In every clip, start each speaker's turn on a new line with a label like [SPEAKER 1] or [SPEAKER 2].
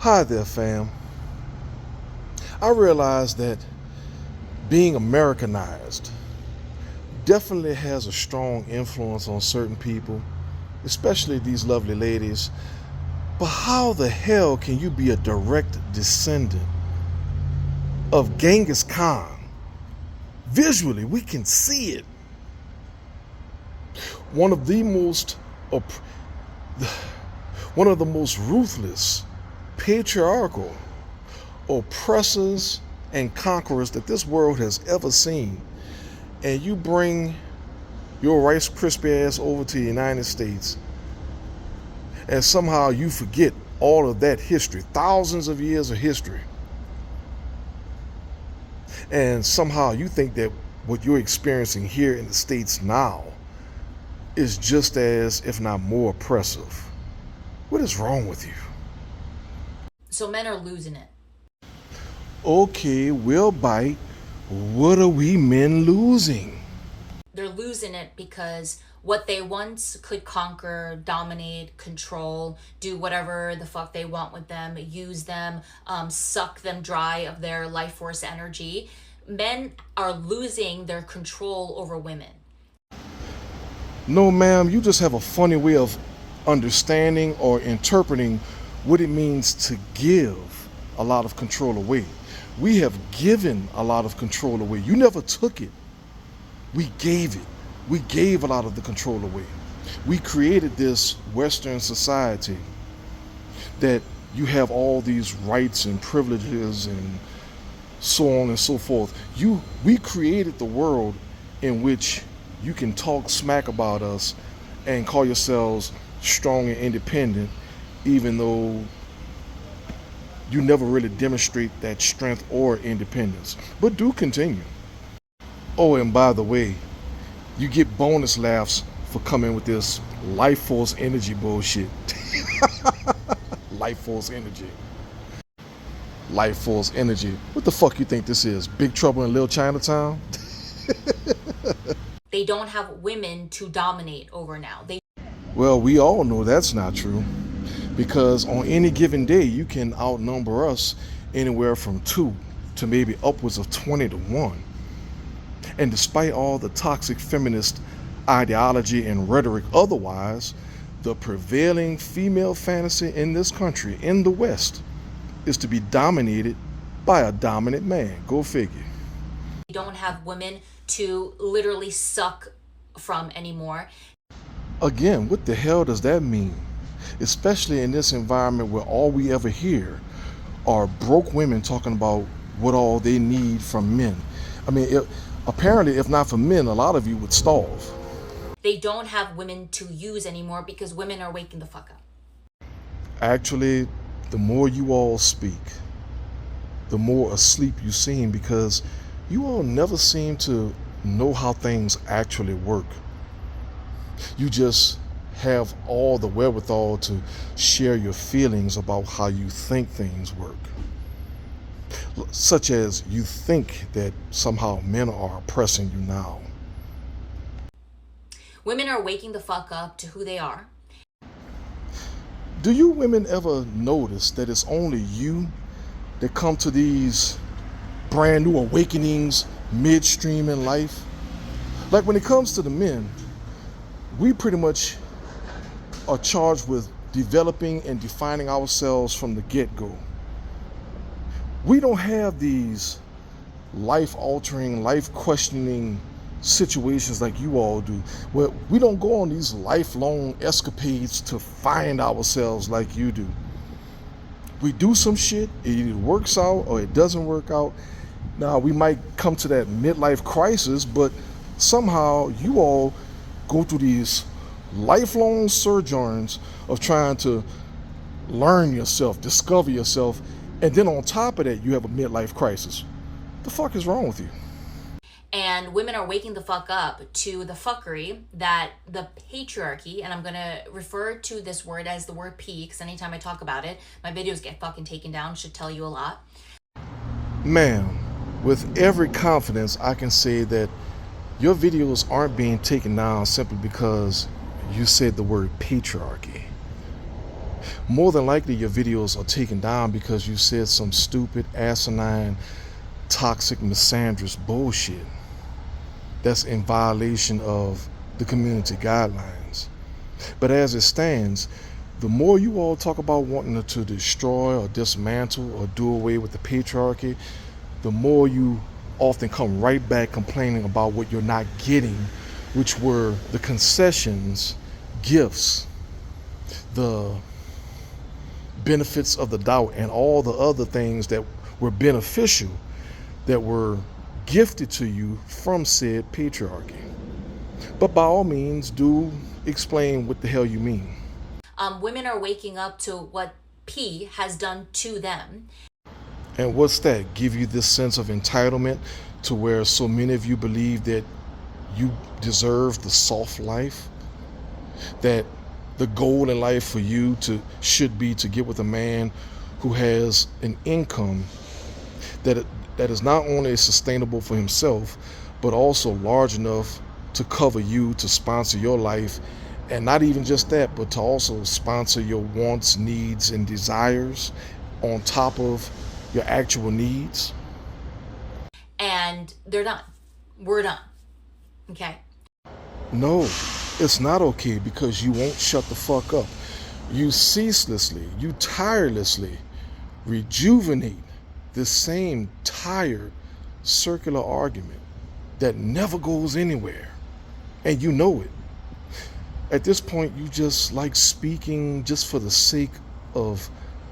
[SPEAKER 1] Hi there, fam. I realize that being Americanized definitely has a strong influence on certain people, especially these lovely ladies. But how the hell can you be a direct descendant of Genghis Khan? Visually, we can see it. One of the most one of the most ruthless, patriarchal oppressors and conquerors that this world has ever seen. And you bring your Rice Krispie ass over to the United States, and somehow you forget all of that history, thousands of years of history. And somehow you think that what you're experiencing here in the States now is just as, if not more, oppressive. What is wrong with you?
[SPEAKER 2] So men are losing it.
[SPEAKER 1] Okay, we'll bite. What are we men losing?
[SPEAKER 2] They're losing it because what they once could conquer, dominate, control, do whatever the fuck they want with them, use them, suck them dry of their life force energy, men are losing their control over women.
[SPEAKER 1] No, ma'am, you just have a funny way of understanding or interpreting what it means to give a lot of control away. We have given a lot of control away. You never took it. We gave it. We gave a lot of the control away. We created this Western society that you have all these rights and privileges and so on and so forth. We created the world in which you can talk smack about us and call yourselves strong and independent, even though you never really demonstrate that strength or independence. But do continue. Oh, and by the way, you get bonus laughs for coming with this life force energy bullshit. Life force energy. Life force energy. What the fuck you think this is? Big Trouble in Little Chinatown?
[SPEAKER 2] They don't have women to dominate over now.
[SPEAKER 1] Well, we all know that's not true, because on any given day you can outnumber us anywhere from 2 to maybe upwards of 20 to 1. And despite all the toxic feminist ideology and rhetoric otherwise, the prevailing female fantasy in this country, in the West, is to be dominated by a dominant man. Go figure.
[SPEAKER 2] don't have women to literally suck from anymore.
[SPEAKER 1] Again, what the hell does that mean? Especially in this environment where all we ever hear are broke women talking about what all they need from men. I mean, apparently, if not for men, a lot of you would starve.
[SPEAKER 2] They don't have women to use anymore because women are waking the fuck up.
[SPEAKER 1] Actually, the more you all speak, the more asleep you seem, because you all never seem to know how things actually work. You just have all the wherewithal to share your feelings about how you think things work. Such as you think that somehow men are oppressing you now.
[SPEAKER 2] Women are waking the fuck up to who they are.
[SPEAKER 1] Do you women ever notice that it's only you that come to these brand new awakenings midstream in life? Like when it comes to the men, we pretty much are charged with developing and defining ourselves from the get-go. We don't have these life-altering, life-questioning situations like you all do, where we don't go on these lifelong escapades to find ourselves like you do. We do some shit, it either works out or it doesn't work out. Now, we might come to that midlife crisis, but somehow you all go through these lifelong sojourns of trying to learn yourself, discover yourself, and then on top of that, you have a midlife crisis. What the fuck is wrong with you?
[SPEAKER 2] And women are waking the fuck up to the fuckery that the patriarchy, and I'm going to refer to this word as the word P, because anytime I talk about it, my videos get fucking taken down, should tell you a lot.
[SPEAKER 1] Ma'am, with every confidence, I can say that your videos aren't being taken down simply because you said the word patriarchy. More than likely, your videos are taken down because you said some stupid, asinine, toxic, misandrous bullshit that's in violation of the community guidelines. But as it stands, the more you all talk about wanting to destroy or dismantle or do away with the patriarchy, the more you often come right back complaining about what you're not getting, which were the concessions, gifts, the benefits of the doubt, and all the other things that were beneficial that were gifted to you from said patriarchy. But by all means, do explain what the hell you mean.
[SPEAKER 2] Women are waking up to what P has done to them.
[SPEAKER 1] And what's that? Give you this sense of entitlement to where so many of you believe that you deserve the soft life? That the goal in life for you should be to get with a man who has an income that is not only sustainable for himself, but also large enough to cover you, to sponsor your life, and not even just that, but to also sponsor your wants, needs, and desires on top of your actual needs.
[SPEAKER 2] And they're done. We're done. Okay?
[SPEAKER 1] No, it's not okay, because you won't shut the fuck up. You ceaselessly, you tirelessly rejuvenate this same tired circular argument that never goes anywhere, and you know it. At this point, you just like speaking just for the sake of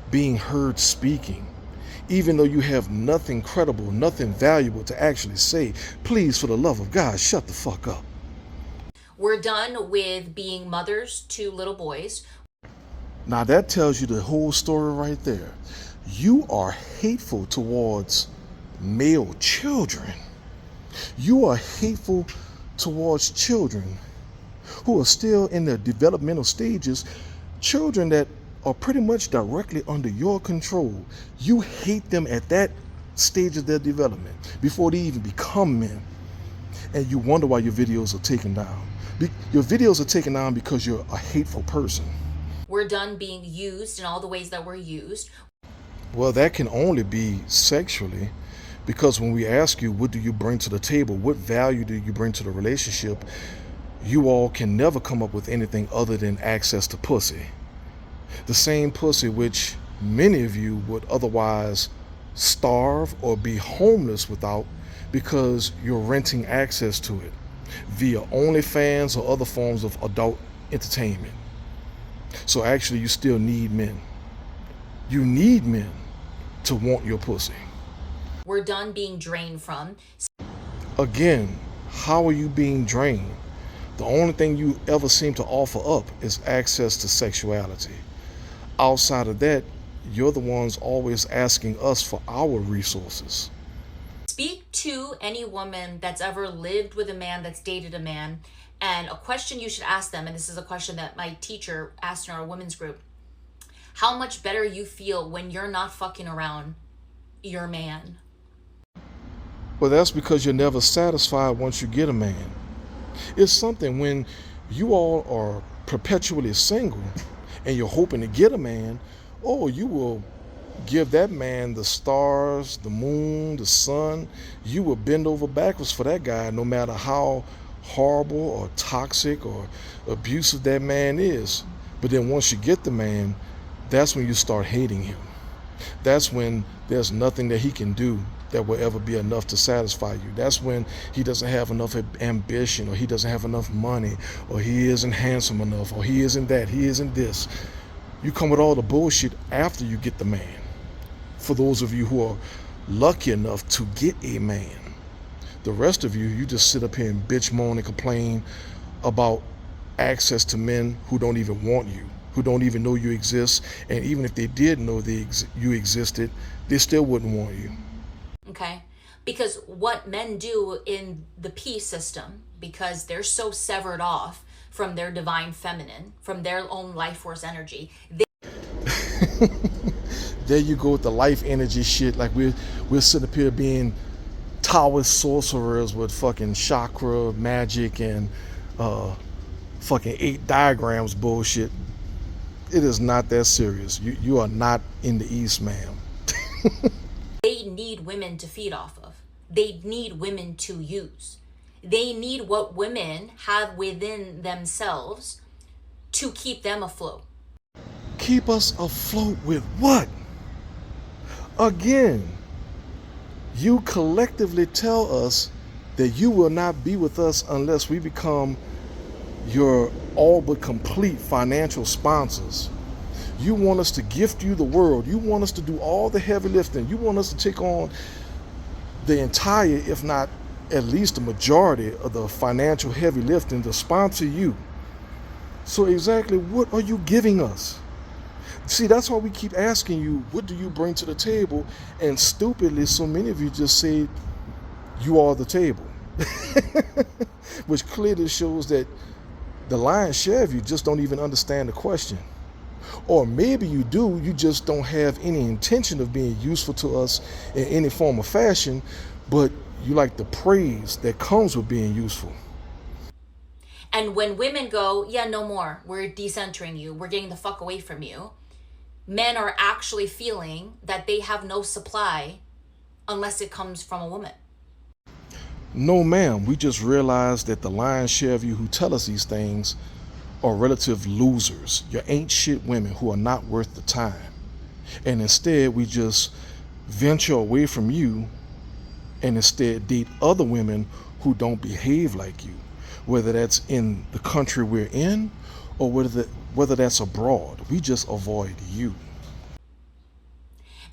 [SPEAKER 1] being heard speaking, even though you have nothing credible, nothing valuable to actually say. Please, for the love of God, shut the fuck up.
[SPEAKER 2] We're done with being mothers to little boys.
[SPEAKER 1] Now that tells you the whole story right there. You are hateful towards male children. You are hateful towards children who are still in their developmental stages, children that are pretty much directly under your control. You hate them at that stage of their development before they even become men. And you wonder why your videos are taken down. Your videos are taken down because you're a hateful person.
[SPEAKER 2] We're done being used in all the ways that we're used.
[SPEAKER 1] Well, that can only be sexually, because when we ask you, what do you bring to the table? What value do you bring to the relationship? You all can never come up with anything other than access to pussy. The same pussy which many of you would otherwise starve or be homeless without, because you're renting access to it via OnlyFans or other forms of adult entertainment. So actually, you still need men. You need men to want your pussy.
[SPEAKER 2] We're done being drained from.
[SPEAKER 1] Again, how are you being drained? The only thing you ever seem to offer up is access to sexuality. Outside of that, you're the ones always asking us for our resources.
[SPEAKER 2] Speak to any woman that's ever lived with a man, that's dated a man, and a question you should ask them, and this is a question that my teacher asked in our women's group: how much better you feel when you're not fucking around your man?
[SPEAKER 1] Well, that's because you're never satisfied once you get a man. It's something when you all are perpetually single and you're hoping to get a man, oh, you will give that man the stars, the moon, the sun. You will bend over backwards for that guy, no matter how horrible or toxic or abusive that man is. But then once you get the man, that's when you start hating him. That's when there's nothing that he can do that will ever be enough to satisfy you. That's when he doesn't have enough ambition, or he doesn't have enough money, or he isn't handsome enough, or he isn't that, he isn't this. You come with all the bullshit after you get the man. For those of you who are lucky enough to get a man, the rest of you, you just sit up here and bitch, moan, and complain about access to men who don't even want you, who don't even know you exist, and even if they did know you existed, they still wouldn't want you.
[SPEAKER 2] Okay? Because what men do in the P system, because they're so severed off from their divine feminine, from their own life force energy.
[SPEAKER 1] There you go with the life energy shit. Like we're sitting up here being Taoist sorcerers with fucking chakra magic and fucking 8 diagrams bullshit. It is not that serious. You are not in the East, ma'am.
[SPEAKER 2] They need women to feed off of. They need women to use. They need what women have within themselves to keep them afloat.
[SPEAKER 1] Keep us afloat with what? Again, you collectively tell us that you will not be with us unless we become your all but complete financial sponsors. You want us to gift you the world. You want us to do all the heavy lifting. You want us to take on the entire, if not at least the majority of the financial heavy lifting to sponsor you. So exactly what are you giving us? See, that's why we keep asking you, what do you bring to the table? And stupidly, so many of you just say, you are the table. Which clearly shows that the lion's share of you just don't even understand the question. Or maybe you do, you just don't have any intention of being useful to us in any form or fashion, but you like the praise that comes with being useful.
[SPEAKER 2] And when women go, yeah, no more, we're decentering you, we're getting the fuck away from you, men are actually feeling that they have no supply unless it comes from a woman.
[SPEAKER 1] No, ma'am, we just realized that the lion's share of you who tell us these things are relative losers. You ain't shit women who are not worth the time. And instead, we just venture away from you and instead date other women who don't behave like you, whether that's in the country we're in or whether that's abroad. We just avoid you.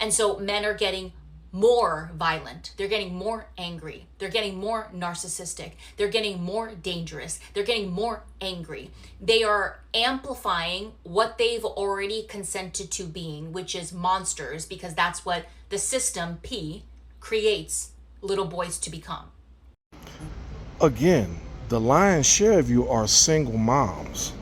[SPEAKER 2] And so men are getting more violent. They're getting more angry. They're getting more narcissistic. They're getting more dangerous. They're getting more angry. They are amplifying what they've already consented to being, which is monsters, because that's what the system P creates little boys to become.
[SPEAKER 1] Again, the lion's share of you are single moms.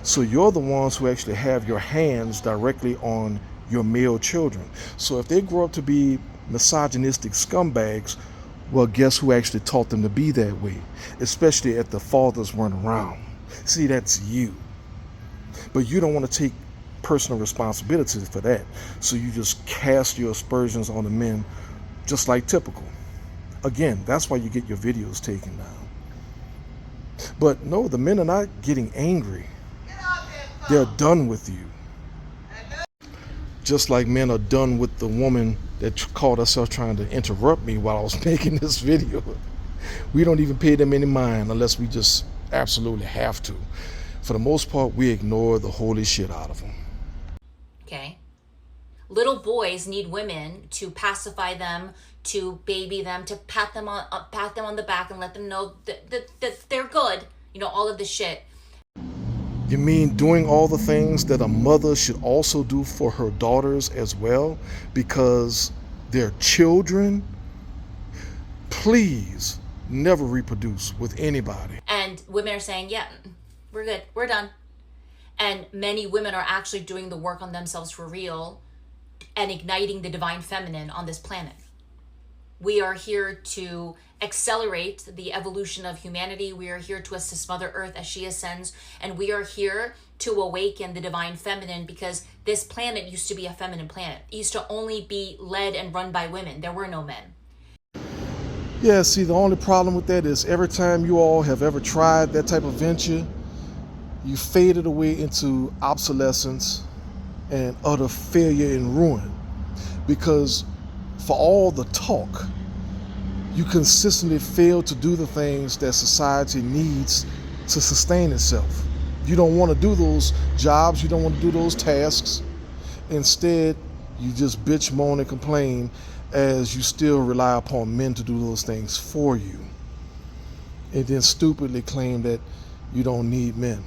[SPEAKER 1] So you're the ones who actually have your hands directly on your male children. So if they grow up to be misogynistic scumbags, well, guess who actually taught them to be that way? Especially if the fathers weren't around. See, that's you. But you don't want to take personal responsibility for that. So you just cast your aspersions on the men, just like typical. Again, that's why you get your videos taken down. But no, the men are not getting angry. They're done with you. Just like men are done with the woman that called herself trying to interrupt me while I was making this video. We don't even pay them any mind unless we just absolutely have to. For the most part, we ignore the holy shit out of them.
[SPEAKER 2] Okay? Little boys need women to pacify them, to baby them, to pat them on the back and let them know that they're good. You know, all of this shit.
[SPEAKER 1] You mean doing all the things that a mother should also do for her daughters as well because they're children? Please never reproduce with anybody.
[SPEAKER 2] And women are saying, yeah, we're good, we're done. And many women are actually doing the work on themselves for real and igniting the divine feminine on this planet. We are here to accelerate the evolution of humanity. We are here to assist Mother Earth as she ascends. And we are here to awaken the divine feminine because this planet used to be a feminine planet. It used to only be led and run by women. There were no men.
[SPEAKER 1] Yeah, see, the only problem with that is every time you all have ever tried that type of venture, you faded away into obsolescence and utter failure and ruin. Because for all the talk, you consistently fail to do the things that society needs to sustain itself. You don't want to do those jobs, you don't want to do those tasks. Instead, you just bitch, moan, and complain as you still rely upon men to do those things for you. And then stupidly claim that you don't need men.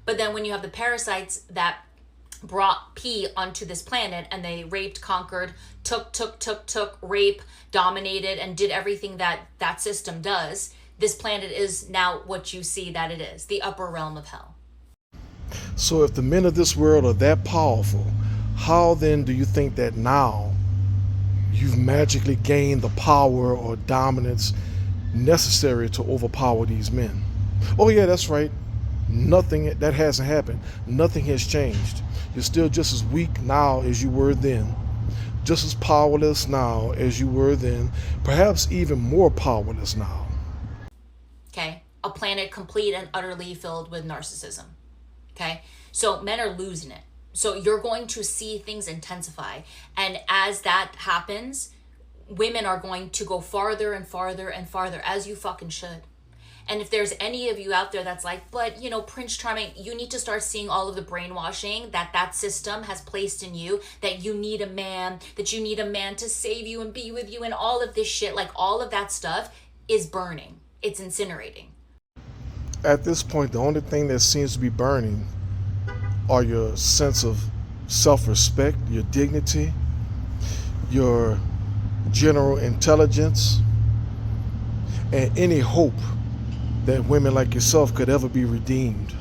[SPEAKER 2] But then when you have the parasites that brought P onto this planet and they raped, conquered, took, rape, dominated, and did everything that that system does, this planet is now what you see that it is, the upper realm of hell.
[SPEAKER 1] So if the men of this world are that powerful, how then do you think that now you've magically gained the power or dominance necessary to overpower these men? Oh yeah, that's right. Nothing that hasn't happened. Nothing has changed. You're still just as weak now as you were then, just as powerless now as you were then, perhaps even more powerless now.
[SPEAKER 2] Okay? A planet complete and utterly filled with narcissism. Okay? So men are losing it. So you're going to see things intensify. And as that happens, women are going to go farther and farther and farther, as you fucking should. And if there's any of you out there that's like, but, you know, Prince Charming, you need to start seeing all of the brainwashing that system has placed in you, that you need a man, that you need a man to save you and be with you, and all of this shit, like all of that stuff is burning. It's incinerating.
[SPEAKER 1] At this point, the only thing that seems to be burning are your sense of self-respect, your dignity, your general intelligence, and any hope that women like yourself could ever be redeemed.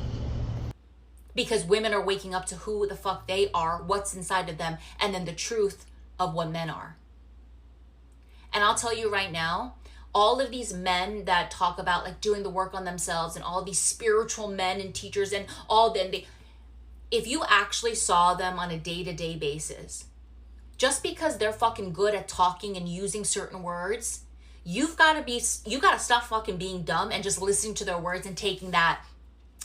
[SPEAKER 2] Because women are waking up to who the fuck they are, what's inside of them, and then the truth of what men are. And I'll tell you right now, all of these men that talk about like doing the work on themselves, and all these spiritual men and teachers and all them, if you actually saw them on a day-to-day basis, just because they're fucking good at talking and using certain words, you gotta stop fucking being dumb and just listening to their words and taking that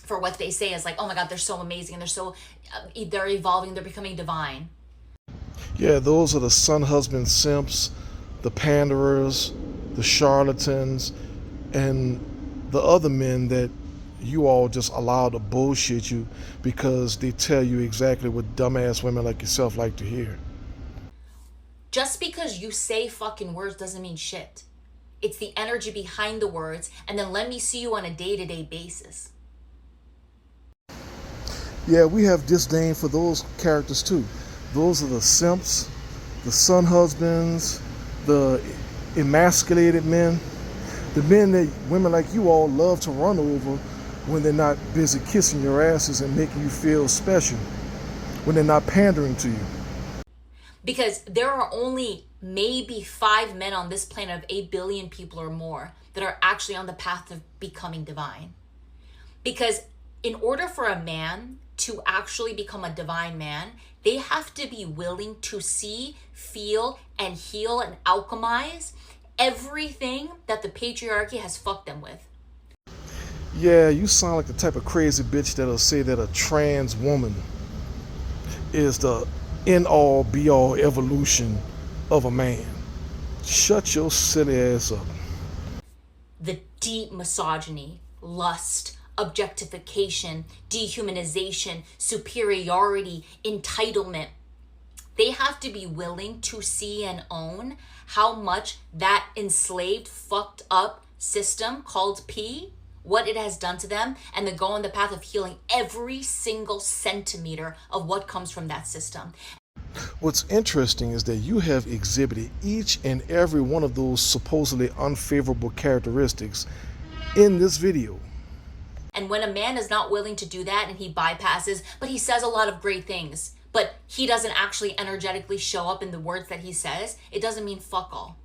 [SPEAKER 2] for what they say as like, oh my God, they're so amazing, and they're evolving, they're becoming divine.
[SPEAKER 1] Yeah, those are the son husband simps, the panderers, the charlatans, and the other men that you all just allow to bullshit you because they tell you exactly what dumbass women like yourself like to hear.
[SPEAKER 2] Just because you say fucking words doesn't mean shit. It's the energy behind the words, and then let me see you on a day-to-day basis.
[SPEAKER 1] Yeah, we have disdain for those characters too. Those are the simps, the son husbands, the emasculated men, the men that women like you all love to run over when they're not busy kissing your asses and making you feel special, when they're not pandering to you.
[SPEAKER 2] Because there are only maybe 5 men on this planet of 8 billion people or more that are actually on the path of becoming divine. Because in order for a man to actually become a divine man, they have to be willing to see, feel, and heal and alchemize everything that the patriarchy has fucked them with.
[SPEAKER 1] Yeah, you sound like the type of crazy bitch that'll say that a trans woman is the end-all, be-all evolution of a man. Shut your silly ass up.
[SPEAKER 2] The deep misogyny, lust, objectification, dehumanization, superiority, entitlement. They have to be willing to see and own how much that enslaved, fucked up system called P, what it has done to them, and then go on the path of healing every single centimeter of what comes from that system.
[SPEAKER 1] What's interesting is that you have exhibited each and every one of those supposedly unfavorable characteristics in this video.
[SPEAKER 2] And when a man is not willing to do that and he bypasses, but he says a lot of great things, but he doesn't actually energetically show up in the words that he says, it doesn't mean fuck all.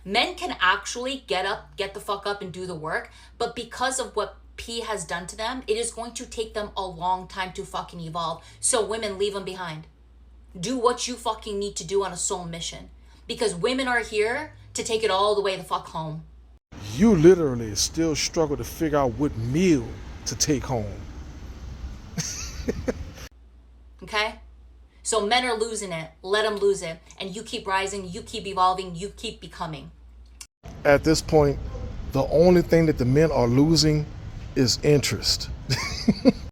[SPEAKER 2] Men can actually get up, get the fuck up and do the work, but because of what P has done to them, it is going to take them a long time to fucking evolve. So women, leave them behind. Do what you fucking need to do on a soul mission. Because women are here to take it all the way the fuck home.
[SPEAKER 1] You literally still struggle to figure out what meal to take home.
[SPEAKER 2] Okay? So men are losing it. Let them lose it. And you keep rising, you keep evolving, you keep becoming.
[SPEAKER 1] At this point, the only thing that the men are losing is interest.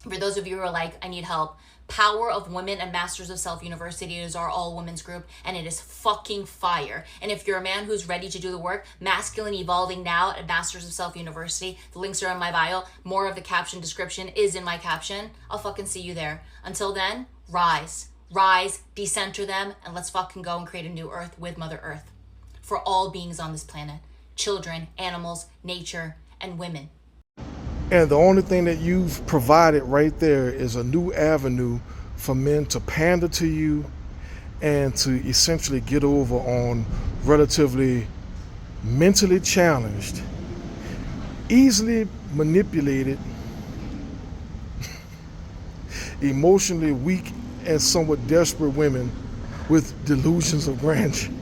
[SPEAKER 2] For those of you who are like, I need help, Power of Women and Masters of Self University is our all women's group, and it is fucking fire. And if you're a man who's ready to do the work, Masculine Evolving Now at Masters of Self University. The links are in my bio. More of the caption description is in my caption. I'll fucking see you there. Until then, rise, decenter them, and let's fucking go and create a new earth with Mother Earth. For all beings on this planet. Children, animals, nature, and women.
[SPEAKER 1] And the only thing that you've provided right there is a new avenue for men to pander to you and to essentially get over on relatively mentally challenged, easily manipulated, emotionally weak and somewhat desperate women with delusions of grandeur.